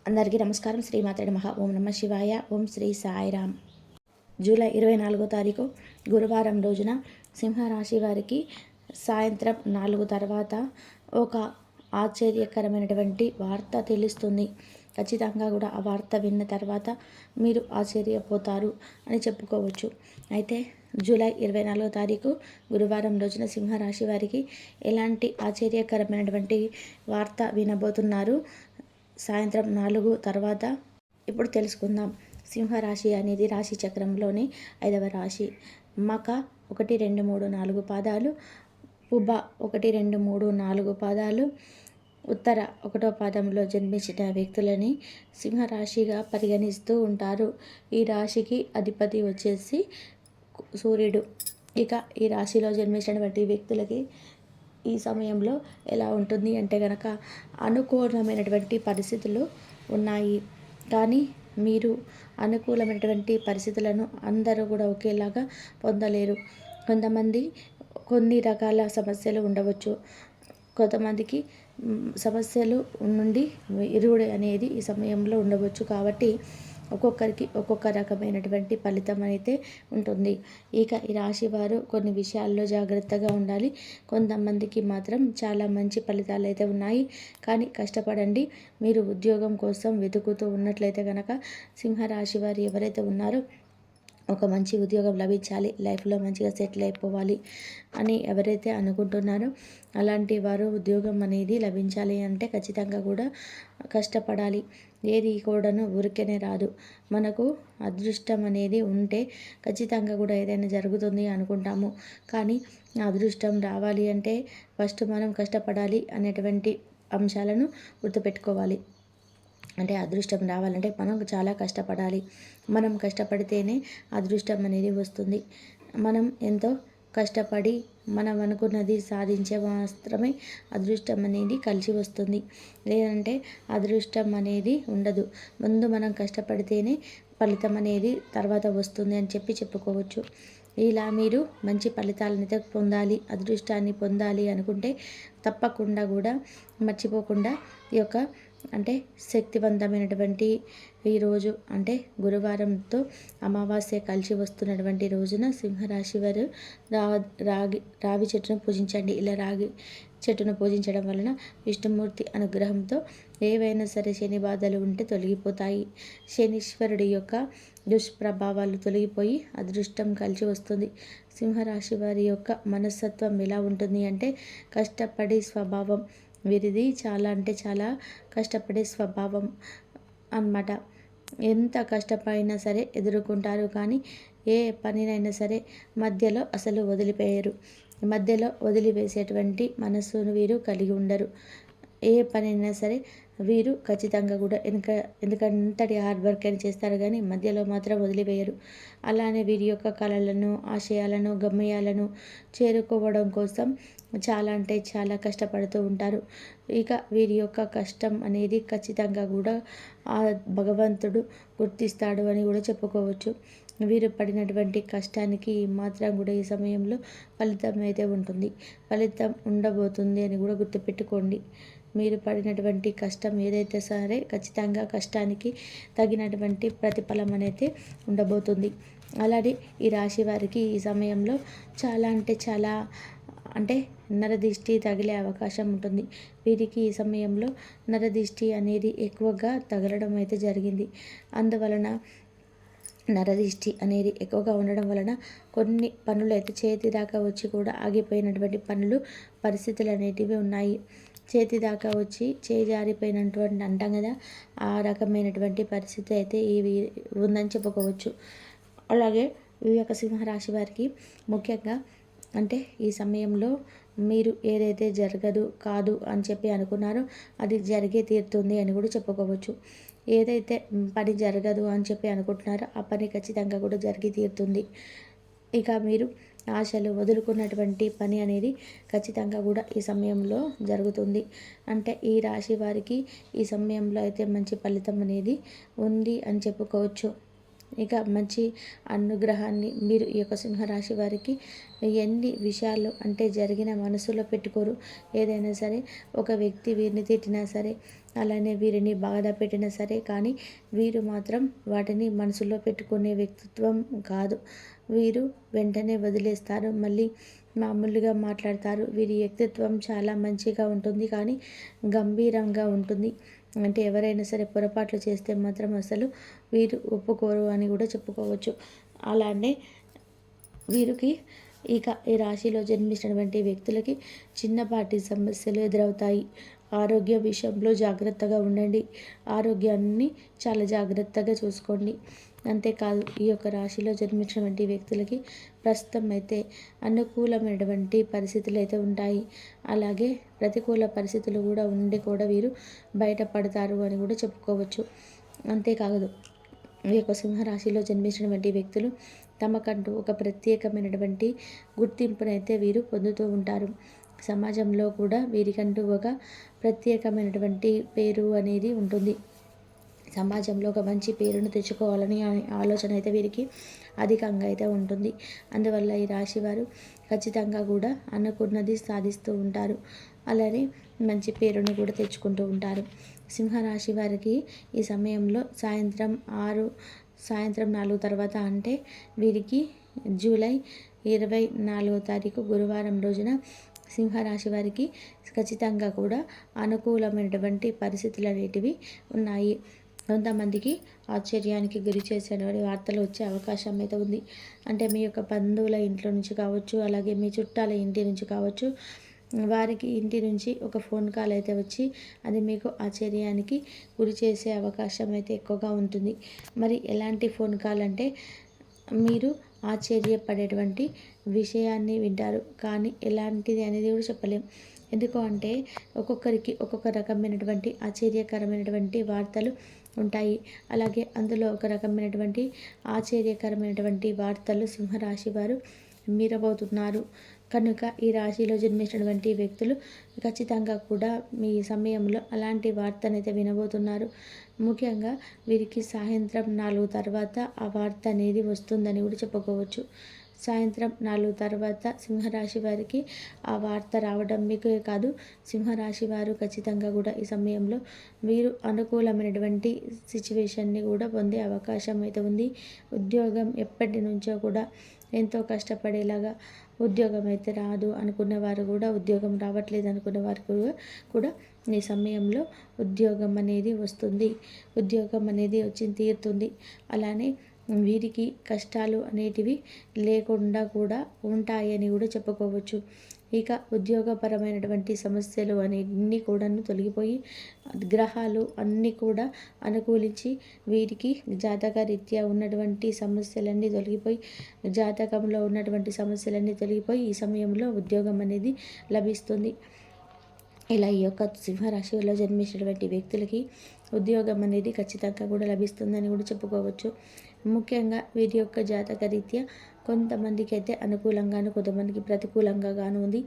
అందరికీ నమస్కారం. శ్రీమాత్రే నమః. ఓం నమ శివాయ. ఓం శ్రీ సాయిరామ్. జూలై 24వ తారీఖు గురువారం రోజున సింహరాశి వారికి సాయంత్రం 4 తర్వాత ఒక ఆశ్చర్యకరమైనటువంటి వార్త తెలుస్తుంది. ఖచ్చితంగా కూడా ఆ వార్త విన్న తర్వాత మీరు ఆశ్చర్యపోతారు అని చెప్పుకోవచ్చు. అయితే జూలై 24వ తారీఖు గురువారం రోజున సింహరాశి వారికి ఎలాంటి ఆశ్చర్యకరమైనటువంటి వార్త వినబోతున్నారు సాయంత్రం 4 తర్వాత ఇప్పుడు తెలుసుకుందాం. సింహరాశి అనేది రాశి చక్రంలోని 5వ రాశి. మక 1, 2, 3, 4 పాదాలు, పుబ 1, 2, 3, 4 పాదాలు, ఉత్తర 1వ పాదంలో జన్మించిన వ్యక్తులని సింహరాశిగా పరిగణిస్తూ ఉంటారు. ఈ రాశికి అధిపతి వచ్చేసి సూర్యుడు. ఇక ఈ రాశిలో జన్మించినటువంటి వ్యక్తులకి ఈ సమయంలో ఎలా ఉంటుంది అంటే కనుక అనుకూలమైనటువంటి పరిస్థితులు ఉన్నాయి. కానీ మీరు అనుకూలమైనటువంటి పరిస్థితులను అందరూ కూడా ఒకేలాగా పొందలేరు. కొంతమంది కొన్ని రకాల సమస్యలు ఉండవచ్చు. కొంతమందికి సమస్యలు నుండి ఎరువుడు అనేది ఈ సమయంలో ఉండవచ్చు. కాబట్టి ఒక్కొక్కరికి ఒక్కొక్క రకమైనటువంటి ఫలితం అయితే ఉంటుంది. ఇక ఈ రాశి వారు కొన్ని విషయాల్లో జాగ్రత్తగా ఉండాలి. కొంతమందికి మాత్రం చాలా మంచి ఫలితాలు అయితే ఉన్నాయి. కానీ కష్టపడండి. మీరు ఉద్యోగం కోసం వెతుకుతూ ఉన్నట్లయితే కనుక సింహరాశి వారు ఎవరైతే ఉన్నారో ఒక మంచి ఉద్యోగం లభించాలి, లైఫ్లో మంచిగా సెటిల్ అయిపోవాలి అని ఎవరైతే అనుకుంటున్నారో అలాంటి వారు ఉద్యోగం అనేది లభించాలి అంటే ఖచ్చితంగా కూడా కష్టపడాలి. ఏది కూడాను ఊరికేనే రాదు. మనకు అదృష్టం అనేది ఉంటే ఖచ్చితంగా కూడా ఏదైనా జరుగుతుంది అనుకుంటాము. కానీ అదృష్టం రావాలి అంటే ఫస్ట్ మనం కష్టపడాలి అనేటువంటి అంశాలను గుర్తుపెట్టుకోవాలి. అంటే అదృష్టం రావాలంటే మనం చాలా కష్టపడాలి. మనం కష్టపడితేనే అదృష్టం అనేది వస్తుంది. మనం ఎంతో కష్టపడి మనం అనుకున్నది సాధించే మాత్రమే అదృష్టం అనేది కలిసి వస్తుంది. లేదంటే అదృష్టం అనేది ఉండదు. ముందు మనం కష్టపడితేనే ఫలితం అనేది తర్వాత వస్తుంది అని చెప్పుకోవచ్చు. ఇలా మీరు మంచి ఫలితాలను అయితే పొందాలి, అదృష్టాన్ని పొందాలి అనుకుంటే తప్పకుండా కూడా మర్చిపోకుండా ఈ యొక్క అంటే శక్తివంతమైనటువంటి ఈరోజు అంటే గురువారంతో అమావాస్య కలిసి వస్తున్నటువంటి రోజున సింహరాశి వారు రావి చెట్టును పూజించండి. ఇలా రాగి చెట్టును పూజించడం వలన విష్ణుమూర్తి అనుగ్రహంతో ఏవైనా సరే శని బాధలు ఉంటే తొలగిపోతాయి. శనీశ్వరుడి యొక్క దుష్ప్రభావాలు తొలగిపోయి అదృష్టం కలిసి వస్తుంది. సింహరాశి వారి యొక్క మనస్తత్వం ఎలా ఉంటుంది అంటే కష్టపడే స్వభావం వీరిది. చాలా అంటే చాలా కష్టపడే స్వభావం అన్నమాట. ఎంత కష్టపడినా సరే ఎదుర్కొంటారు. కానీ ఏ పనినైనా సరే మధ్యలో అసలు వదిలిపోయారు. మధ్యలో వదిలివేసేటువంటి మనస్సును వీరు కలిగి ఉండరు. ఏ పనైనా సరే వీరు ఖచ్చితంగా కూడా ఎందుకంతటి హార్డ్ వర్క్ అని చేస్తారు కానీ మధ్యలో మాత్రం వదిలివేయరు. అలానే వీరి యొక్క కళలను, ఆశయాలను, గమ్యాలను చేరుకోవడం కోసం చాలా అంటే చాలా కష్టపడుతూ ఉంటారు. ఇక వీరి యొక్క కష్టం అనేది ఖచ్చితంగా కూడా ఆ భగవంతుడు గుర్తిస్తాడు అని కూడా చెప్పుకోవచ్చు. వీరు పడినటువంటి కష్టానికి మాత్రం కూడా ఈ సమయంలో ఫలితం అయితే ఉంటుంది. ఫలితం ఉండబోతుంది అని కూడా గుర్తుపెట్టుకోండి. మీరు పడినటువంటి కష్టం ఏదైతే సరే ఖచ్చితంగా కష్టానికి తగినటువంటి ప్రతిఫలం అనేది ఉండబోతుంది. అలాగే ఈ రాశి వారికి ఈ సమయంలో చాలా అంటే చాలా నరదిష్టి తగిలే అవకాశం ఉంటుంది. వీరికి ఈ సమయంలో నరదిష్టి అనేది ఎక్కువగా తగలడం అయితే జరిగింది. అందువలన నరదిష్టి అనేది ఎక్కువగా ఉండడం వలన కొన్ని పనులు అయితే చేతి దాకా వచ్చి కూడా ఆగిపోయినటువంటి పరిస్థితులు అనేటివి ఉన్నాయి. చేతి దాకా వచ్చి చేజారిపోయినటువంటి అంటాం కదా, ఆ రకమైనటువంటి పరిస్థితి అయితే ఇవి ఉందని చెప్పుకోవచ్చు. అలాగే ఈ యొక్క సింహరాశి వారికి ముఖ్యంగా ఈ సమయంలో మీరు ఏదైతే జరగదు కాదు అని అనుకున్నారో అది జరిగే తీరుతుంది అని కూడా చెప్పుకోవచ్చు. ఏదైతే పని జరగదు అని అనుకుంటున్నారో ఆ పని ఖచ్చితంగా కూడా జరిగి తీరుతుంది. ఇక మీరు ఆశలు వదులుకున్నటువంటి పని అనేది ఖచ్చితంగా కూడా ఈ సమయంలో జరుగుతుంది. ఈ రాశి వారికి ఈ సమయంలో అయితే మంచి ఫలితం అనేది ఉంది అని చెప్పుకోవచ్చు. ఇక మంచి అనుగ్రహాన్ని మీరు ఈ యొక్క సింహరాశి వారికి ఎన్ని విషయాలు అంటే జరిగిన మనసులో పెట్టుకోరు. ఏదైనా సరే ఒక వ్యక్తి వీరిని తిట్టినా సరే, అలానే వీరిని బాధ పెట్టినా సరే, కానీ వీరు మాత్రం వాటిని మనసులో పెట్టుకునే వ్యక్తిత్వం కాదు. వీరు వెంటనే వదిలేస్తారు, మళ్ళీ మామూలుగా మాట్లాడతారు. వీరి వ్యక్తిత్వం చాలా మంచిగా ఉంటుంది, కానీ గంభీరంగా ఉంటుంది. అంటే ఎవరైనా సరే పొరపాట్లు చేస్తే మాత్రం అసలు వీరు ఒప్పుకోరు అని కూడా చెప్పుకోవచ్చు. అలానే వీరికి ఇక ఈ రాశిలో జన్మించినటువంటి వ్యక్తులకి చిన్నపాటి సమస్యలు ఎదురవుతాయి. ఆరోగ్య విషయంలో జాగ్రత్తగా ఉండండి. ఆరోగ్యాన్ని చాలా జాగ్రత్తగా చూసుకోండి. అంతేకాదు, ఈ యొక్క రాశిలో జన్మించినటువంటి వ్యక్తులకి ప్రస్తుతం అయితే అనుకూలమైనటువంటి పరిస్థితులు అయితే ఉంటాయి. అలాగే ప్రతికూల పరిస్థితులు కూడా ఉండి కూడా వీరు బయటపడతారు అని కూడా చెప్పుకోవచ్చు. అంతేకాదు, ఈ యొక్క సింహరాశిలో జన్మించినటువంటి వ్యక్తులు తమకంటూ ఒక ప్రత్యేకమైనటువంటి గుర్తింపునైతే వీరు పొందుతూ ఉంటారు. సమాజంలో కూడా వీరికంటూ ఒక ప్రత్యేకమైనటువంటి పేరు అనేది ఉంటుంది. సమాజంలో ఒక మంచి పేరును తెచ్చుకోవాలని ఆలోచన అయితే వీరికి అధికంగా అయితే ఉంటుంది. అందువల్ల ఈ రాశి వారు ఖచ్చితంగా కూడా అనుకున్నది సాధిస్తూ ఉంటారు. అలానే మంచి పేరును కూడా తెచ్చుకుంటూ ఉంటారు. సింహరాశి వారికి ఈ సమయంలో సాయంత్రం 4 తర్వాత, అంటే వీరికి జూలై 24వ తారీఖు గురువారం రోజున సింహరాశి వారికి ఖచ్చితంగా కూడా అనుకూలమైనటువంటి పరిస్థితులు అనేటివి ఉన్నాయి. కొంతమందికి ఆశ్చర్యానికి గురి చేసేటువంటి వార్తలు వచ్చే అవకాశం అయితే ఉంది. అంటే మీ యొక్క బంధువుల ఇంట్లో నుంచి కావచ్చు, అలాగే మీ చుట్టాల ఇంటి నుంచి కావచ్చు, వారికి ఇంటి నుంచి ఒక ఫోన్ కాల్ అయితే వచ్చి అది మీకు ఆశ్చర్యానికి గురి చేసే అవకాశం అయితే ఎక్కువగా ఉంటుంది. మరి ఎలాంటి ఫోన్ కాల్ అంటే, మీరు ఆశ్చర్యపడేటువంటి విషయాన్ని వింటారు, కానీ ఎలాంటిది అనేది కూడా చెప్పలేం. ఎందుకు అంటే ఒక్కొక్కరికి ఒక్కొక్క రకమైనటువంటి ఆశ్చర్యకరమైనటువంటి వార్తలు ఉంటాయి. అలాగే అందులో ఒక రకమైనటువంటి ఆశ్చర్యకరమైనటువంటి వార్తలు సింహరాశి వారు మీరబోతున్నారు. కనుక ఈ రాశిలో జన్మించినటువంటి వ్యక్తులు ఖచ్చితంగా కూడా మీ సమయంలో అలాంటి వార్తనైతే వినబోతున్నారు. ముఖ్యంగా వీరికి సాయంత్రం 4 తర్వాత ఆ వార్త అనేది వస్తుందని కూడా చెప్పుకోవచ్చు. సాయంత్రం 4 తర్వాత సింహరాశి వారికి ఆ వార్త రావడం మీకే కాదు, సింహరాశి వారు ఖచ్చితంగా కూడా ఈ సమయంలో వీరు అనుకూలమైనటువంటి సిచ్యువేషన్ని కూడా పొందే అవకాశం అయితే ఉంది. ఉద్యోగం ఎప్పటి నుంచో కూడా ఎంతో కష్టపడేలాగా ఉద్యోగం అయితే రాదు అనుకున్న వారు కూడా, ఉద్యోగం రావట్లేదు అనుకున్న వారు కూడా ఈ సమయంలో ఉద్యోగం అనేది వస్తుంది. ఉద్యోగం అనేది వచ్చి తీరుతుంది. అలానే వీరికి కష్టాలు అనేటివి లేకుండా కూడా ఉంటాయని కూడా చెప్పుకోవచ్చు. ఇక ఉద్యోగపరమైనటువంటి సమస్యలు అన్నీ కూడాను తొలగిపోయి గ్రహాలు అన్నీ కూడా అనుకూలించి వీరికి జాతకరీత్యా ఉన్నటువంటి సమస్యలన్నీ తొలగిపోయి, జాతకంలో ఉన్నటువంటి సమస్యలన్నీ తొలగిపోయి ఈ సమయంలో ఉద్యోగం అనేది లభిస్తుంది. ఇలా ఈ యొక్క సింహరాశిలో జన్మించినటువంటి వ్యక్తులకి ఉద్యోగం అనేది ఖచ్చితంగా కూడా లభిస్తుందని కూడా చెప్పుకోవచ్చు. ముఖ్యంగా వీరి యొక్క జాతక రీత్యా కొంతమందికి అయితే అనుకూలంగాను, కొంతమందికి ప్రతికూలంగాను ఉంది.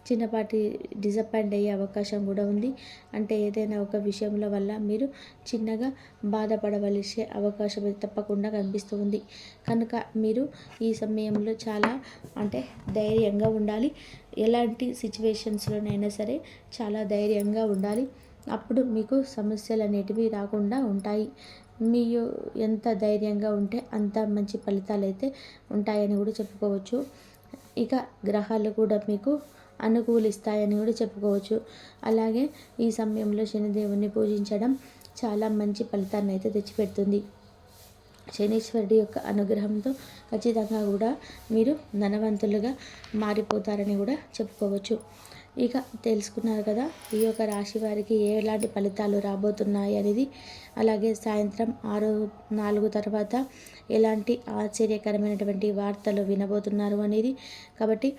చిన్నపాటి డిసప్పాయింట్ అయ్యే అవకాశం కూడా ఉంది. అంటే ఏదైనా ఒక విషయంలో వల్ల మీరు చిన్నగా బాధపడవలసే అవకాశం తప్పకుండా కనిపిస్తూ ఉంది. కనుక మీరు ఈ సమయంలో చాలా అంటే ధైర్యంగా ఉండాలి. ఎలాంటి సిచ్యువేషన్స్లోనైనా సరే చాలా ధైర్యంగా ఉండాలి. అప్పుడు మీకు సమస్యలు అనేటివి రాకుండా ఉంటాయి. మీరు ఎంత ధైర్యంగా ఉంటే అంత మంచి ఫలితాలు అయితే ఉంటాయని కూడా చెప్పుకోవచ్చు. ఇక గ్రహాలు కూడా మీకు అనుకూలిస్తాయని కూడా చెప్పుకోవచ్చు. అలాగే ఈ సమయంలో శనిదేవుని పూజించడం చాలా మంచి ఫలితాన్ని అయితే తెచ్చిపెడుతుంది. శనీశ్వరుడి యొక్క అనుగ్రహంతో ఖచ్చితంగా కూడా మీరు ధనవంతులుగా మారిపోతారని కూడా చెప్పుకోవచ్చు. ఇక తెలుసుకున్నారు కదా ఈ యొక్క రాశి వారికి ఎలాంటి ఫలితాలు రాబోతున్నాయి అనేది. అలాగే సాయంత్రం 4 తర్వాత ఎలాంటి ఆశ్చర్యకరమైనటువంటి వార్తలు వినబోతున్నారు అనేది. కాబట్టి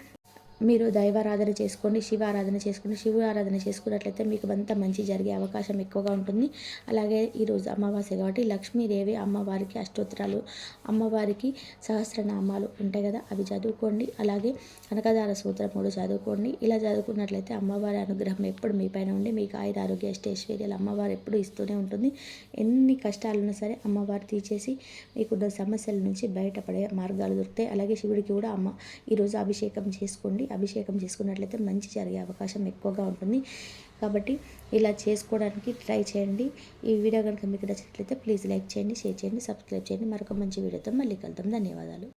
మీరు దైవారాధన చేసుకోండి, శివారాధన చేసుకోండి. శివారాధన చేసుకున్నట్లయితే మీకు అంతా మంచి జరిగే అవకాశం ఎక్కువగా ఉంటుంది. అలాగే ఈరోజు అమావాస్య కాబట్టి లక్ష్మీదేవి అమ్మవారికి అష్టోత్తరాలు, అమ్మవారికి సహస్రనామాలు ఉంటాయి కదా, అవి చదువుకోండి. అలాగే కనకదార సూత్రం కూడా చదువుకోండి. ఇలా చదువుకున్నట్లయితే అమ్మవారి అనుగ్రహం ఎప్పుడు మీ పైన ఉండి మీకు ఆయుర ఆరోగ్య అష్టైశ్వర్యాలు అమ్మవారు ఎప్పుడు ఇస్తూనే ఉంటుంది. ఎన్ని కష్టాలున్నా సరే అమ్మవారు తీసేసి మీకున్న సమస్యల నుంచి బయటపడే మార్గాలు దొరుకుతాయి. అలాగే శివుడికి కూడా ఈరోజు అభిషేకం చేసుకోండి. అభిషేకం చేసుకున్నట్లయితే మంచి జరిగే అవకాశం ఎక్కువగా ఉంటుంది. కాబట్టి ఇలా చేసుకోవడానికి ట్రై చేయండి. ఈ వీడియో కనుక మీకు నచ్చినట్లయితే ప్లీజ్ లైక్ చేయండి, షేర్ చేయండి, సబ్స్క్రైబ్ చేయండి. మరొక మంచి వీడియోతో మళ్ళీ కలుద్దాం. ధన్యవాదాలు.